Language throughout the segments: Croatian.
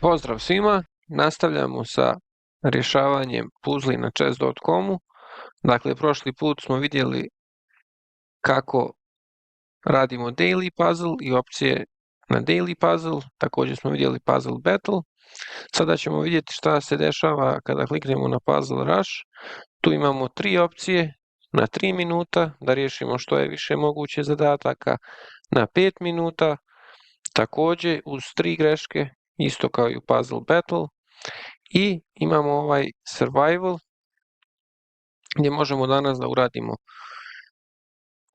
Pozdrav svima, nastavljamo sa rješavanjem puzli na chess.comu. Dakle, prošli put smo vidjeli kako radimo daily puzzle i opcije na daily puzzle, također smo vidjeli puzzle battle. Sada ćemo vidjeti šta se dešava kada kliknemo na puzzle rush. Tu imamo 3 opcije na 3 minuta, da riješimo što je više moguće zadataka na 5 minuta, također uz 3 greške, isto kao i u puzzle battle. I imamo ovaj survival gdje možemo danas da uradimo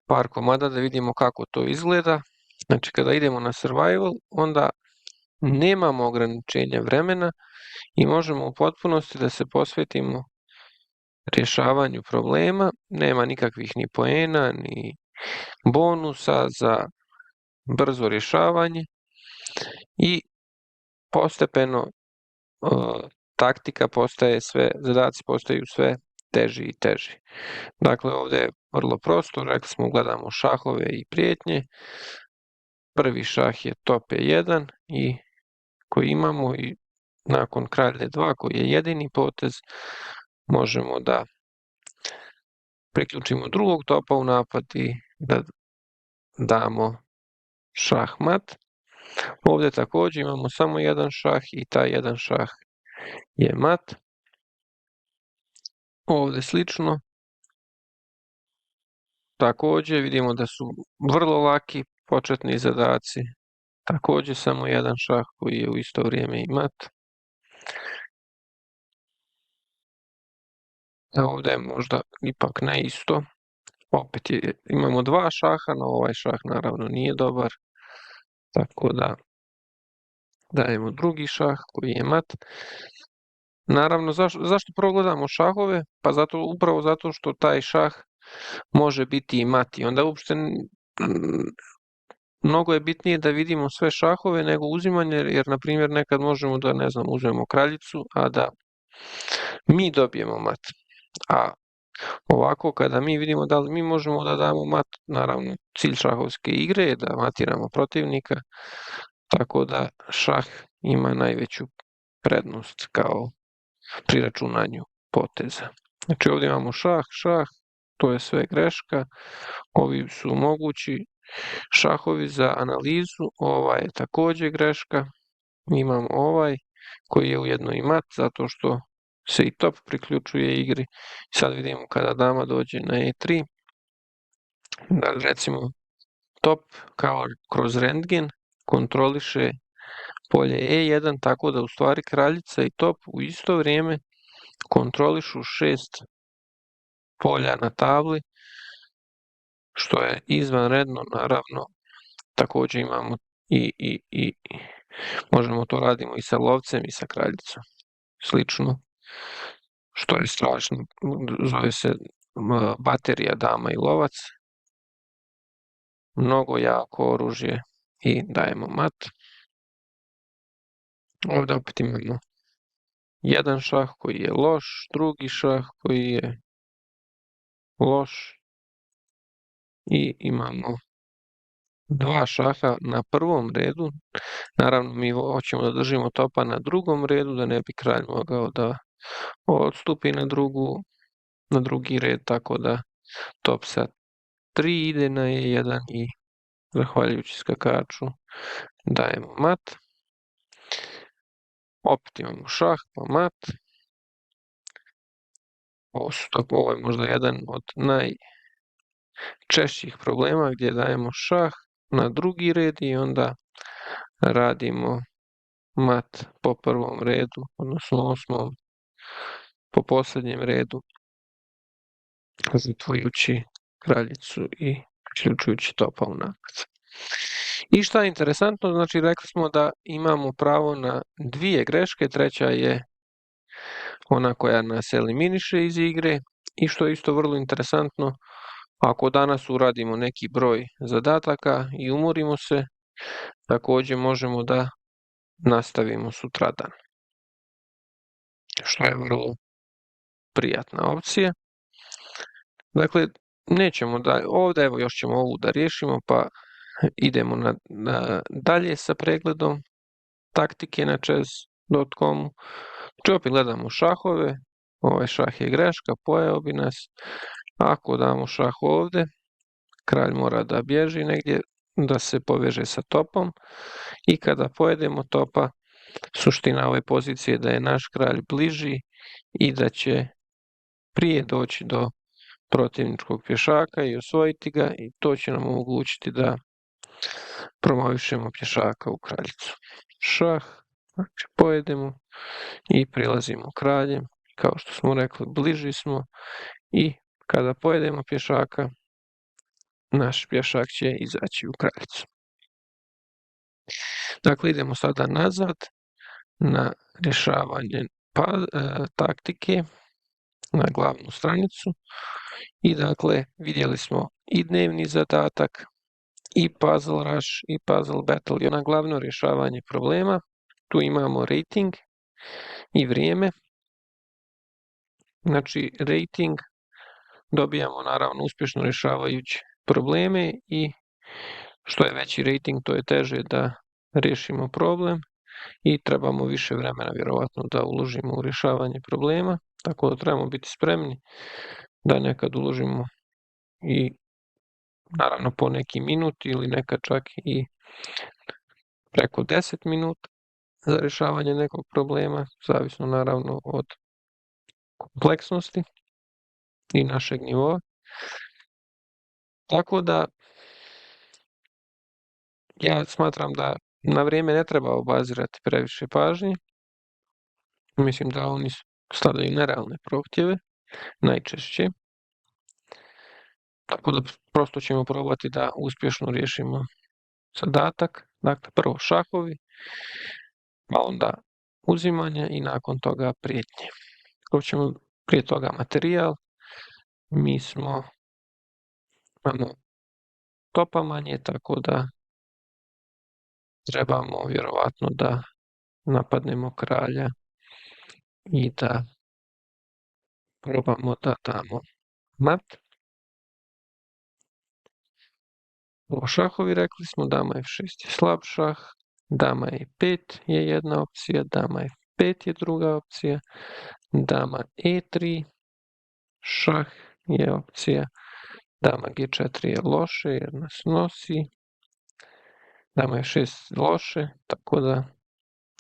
par komada da vidimo kako to izgleda. Znači kada idemo na survival onda nemamo ograničenja vremena i možemo u potpunosti da se posvetimo rješavanju problema. Nema nikakvih ni poena ni bonusa za brzo rješavanje i postepeno taktika postaje sve, zadaci postaju sve teži i teži. Dakle, ovdje je vrlo prosto, rekli smo gledamo šahove i prijetnje. Prvi šah je top E1 i koji imamo i nakon kralj D2 koji je jedini potez možemo da priključimo drugog topa u napad i da damo šah mat. Ovdje također imamo samo jedan šah i taj jedan šah je mat. Ovdje slično. Također vidimo da su vrlo laki početni zadaci. Također samo jedan šah koji je u isto vrijeme i mat. A ovdje je možda ipak ne isto. Opet imamo dva šaha, no ovaj šah naravno nije dobar. Tako da dajemo drugi šah koji je mat. Naravno, zašto progledamo šahove? Pa upravo zato što taj šah može biti i mat. I onda uopšte mnogo je bitnije da vidimo sve šahove nego uzimanje, jer na primjer nekad možemo da, ne znam, uzmemo kraljicu, a da mi dobijemo mat. A ovako kada mi vidimo da li mi možemo da damo mat, naravno cilj šahovske igre je da matiramo protivnika, tako da šah ima najveću prednost kao pri računanju poteza. Znači ovdje imamo šah, to je sve greška, ovi su mogući šahovi za analizu, ovaj je također greška, imamo ovaj koji je ujedno i mat zato što se i top priključuje igri. Sad vidimo kada dama dođe na E3, da recimo top kao kroz rentgen kontroliše polje E1 tako da u stvari kraljica i top u isto vrijeme kontrolišu 6 polja na tabli, što je izvanredno, naravno. Također imamo i možemo to radimo i sa lovcem i sa kraljicom. Slično, što je strašno, zove se baterija dama i lovac. Mnogo jako oružje i dajemo mat. Ovdje opet imamo jedan šah koji je loš, drugi šah koji je loš i imamo dva šaha na prvom redu. Naravno mi hoćemo da držimo topa na drugom redu da ne bi kralj mogao da odstupi na drugi red, tako da top sa 3 ide na E1 i zahvaljujući skakaču dajemo mat. Opet imamo šah pa mat. Ovo je možda jedan od najčešćih problema gdje dajemo šah na drugi red i onda radimo mat po prvom redu, odnosno osmom po posljednjem redu, zatvojući kraljicu i priključujući topa u napad. I šta je interesantno, znači rekli smo da imamo pravo na 2 greške, treća je ona koja nas eliminiše iz igre i što je isto vrlo interesantno, ako danas uradimo neki broj zadataka i umorimo se, također možemo da nastavimo sutradan, što je vrlo prijatna opcija. Dakle, nećemo ovdje, evo još ćemo ovu da riješimo, pa idemo dalje sa pregledom taktike na chess. chess.com. Znači opet gledamo šahove, ovaj šah je greška, pojeo bi nas. Ako damo šah ovdje, kralj mora da bježi negdje, da se poveže sa topom i kada pojedemo topa, suština ove pozicije je da je naš kralj bliži i da će prije doći do protivničkog pješaka i osvojiti ga i to će nam omogućiti da promovišemo pješaka u kraljicu. Šah, znači pojedemo i prilazimo kraljem, kao što smo rekli bliži smo i kada pojedemo pješaka, naš pješak će izaći u kraljicu. Dakle, idemo sada nazad na rješavanje taktike na glavnu stranicu i dakle vidjeli smo i dnevni zadatak i puzzle rush i puzzle battle i na glavno rješavanje problema. Tu imamo rating i vrijeme. Znači rating dobijamo naravno uspješno rješavajući probleme i što je veći rating to je teže da riješimo problem i trebamo više vremena vjerovatno da uložimo u rješavanje problema, tako da trebamo biti spremni da nekad uložimo i naravno po neki minut ili nekad čak i preko 10 minuta za rješavanje nekog problema, zavisno naravno od kompleksnosti i našeg nivoa. Tako da ja smatram da na vrijeme ne treba obazirati previše pažnje. Mislim da oni stavljaju nerealne prohtjeve, najčešće. Tako da prosto ćemo probati da uspješno riješimo zadatak. Dakle, prvo šahovi, pa onda uzimanje i nakon toga prijetnje. Ako ćemo prije toga materijal, mi imamo topa manje, tako da trebamo vjerovatno da napadnemo kralja i da probamo da damo mat. O šahovi rekli smo, dama f6 je slab šah, dama e5 je jedna opcija, dama f5 je druga opcija, dama e3, šah je opcija, dama g4 je loše jer nas nosi, dama f6 loše, tako da,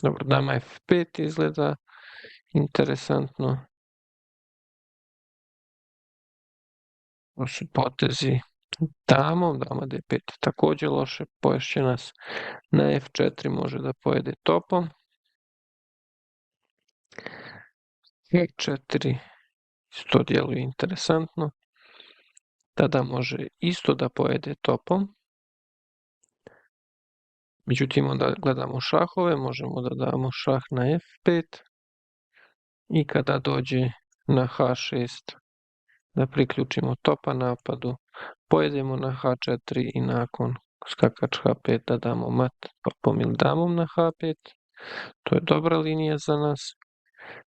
dobro, dama f5 izgleda interesantno. To su potezi damom, dama d5 je također loše, poješće nas na f4, može da pojede topom. e4 isto djeluje interesantno. Tada može isto da pojede topom. Međutim, onda gledamo šahove, možemo da damo šah na f5 i kada dođe na h6 da priključimo topa napadu, pojedemo na h4 i nakon skakač h5 da damo mat topom ili damom na h5. To je dobra linija za nas.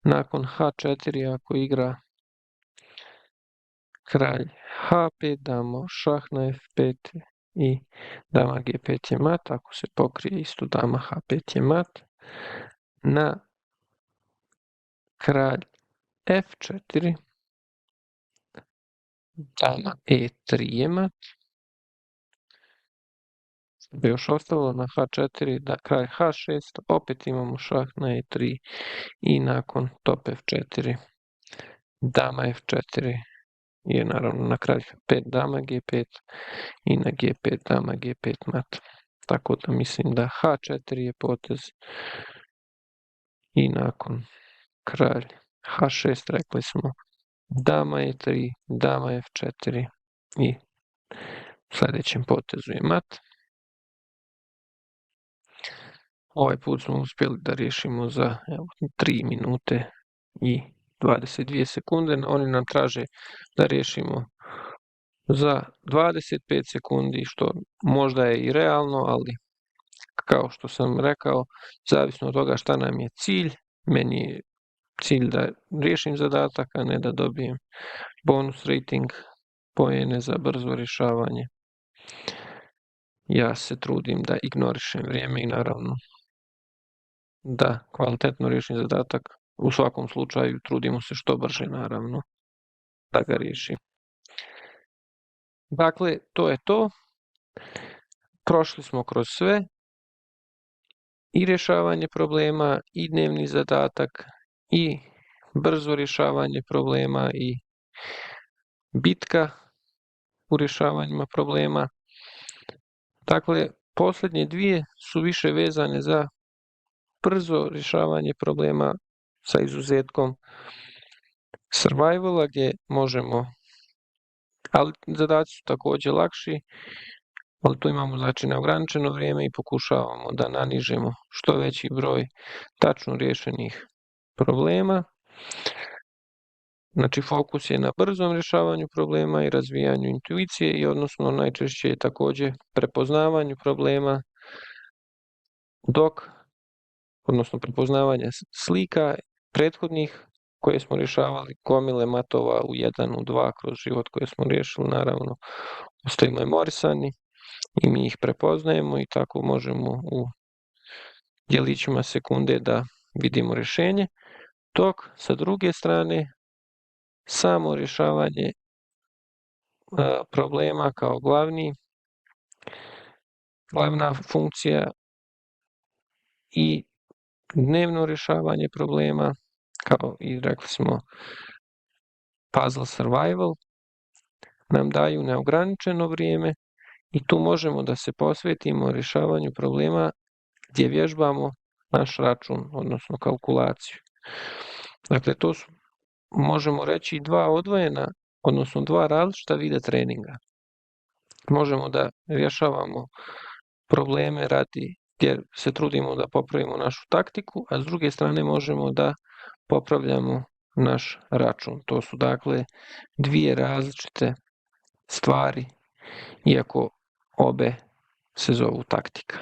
Nakon h4 ako igra kralj h5 damo šah na f5 i dama g5 je mat, ako se pokrije isto dama h5 je mat. Na kralj f4 dama e3 je mat. Bi još ostalo na h4 da kralj h6, opet imamo šah na e3 i nakon top f4 dama f4 je naravno na kralj h5 dama g5 i na g5 dama g5 mat. Tako da mislim da h4 je potez i nakon kralj h6 rekli smo dama e3, dama f4 i sljedećem potezu je mat. Ovaj put smo uspjeli da riješimo za 3 minute i 22 sekunde. Oni nam traže da riješimo za 25 sekundi, što možda je i realno, ali kao što sam rekao, zavisno od toga šta nam je cilj. Meni je cilj da riješim zadatak, a ne da dobijem bonus rating, poene za brzo rješavanje. Ja se trudim da ignorišem vrijeme i naravno da kvalitetno riješim zadatak. U svakom slučaju trudimo se što brže, naravno, da ga riješim. Dakle, to je to. Prošli smo kroz sve, i rješavanje problema, i dnevni zadatak, i brzo rješavanje problema, i bitka u rješavanjima problema. Dakle, posljednje dvije su više vezane za brzo rješavanje problema sa izuzetkom survivala gdje možemo, ali zadaci su također lakši, ali tu imamo znači neograničeno vrijeme i pokušavamo da nanižemo što veći broj tačno riješenih problema. Znači fokus je na brzom rješavanju problema i razvijanju intuicije i odnosno najčešće je također prepoznavanju problema odnosno prepoznavanje slika prethodnih koje smo rješavali, gomile matova u 1, u 2 kroz život koje smo riješili, naravno ostaju memorisani i mi ih prepoznajemo i tako možemo u djelićima sekunde da vidimo rješenje, dok sa druge strane samo rješavanje problema kao glavna funkcija i dnevno rješavanje problema, kao i rekli smo puzzle survival, nam daju neograničeno vrijeme i tu možemo da se posvetimo rješavanju problema gdje vježbamo naš račun, odnosno kalkulaciju. Dakle, to su, možemo reći, dva različita vida treninga. Možemo da rješavamo probleme gdje se trudimo da popravimo našu taktiku, a s druge strane možemo da popravljamo naš račun. To su dakle dvije različite stvari, iako obe se zovu taktika.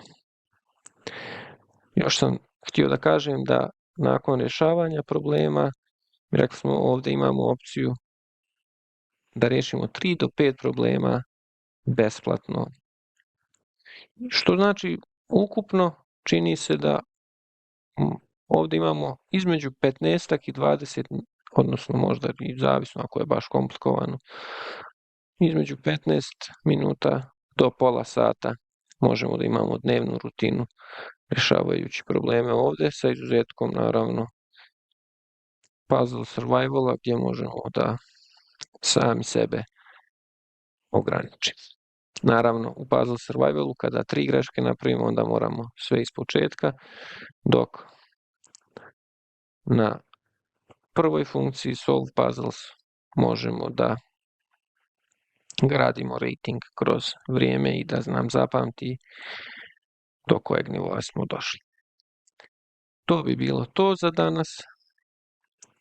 Još sam htio da kažem da nakon rješavanja problema, rekli smo ovdje imamo opciju da riješimo 3 do 5 problema besplatno. Što znači ukupno čini se da ovdje imamo između 15 i 20, odnosno možda i zavisno ako je baš komplikovano, između 15 minuta do pola sata možemo da imamo dnevnu rutinu rješavajući probleme ovdje, sa izuzetkom naravno puzzle survivala gdje možemo da sami sebe ograničimo. Naravno, u puzzle survivalu kada 3 greške napravimo, onda moramo sve ispočetka, dok na prvoj funkciji solve puzzles možemo da gradimo rating kroz vrijeme i da nam zapamti do kojeg nivoa smo došli. To bi bilo to za danas.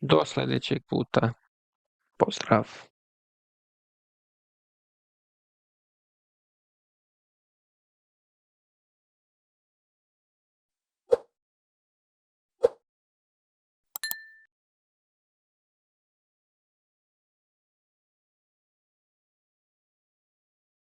Do sljedećeg puta. Pozdrav!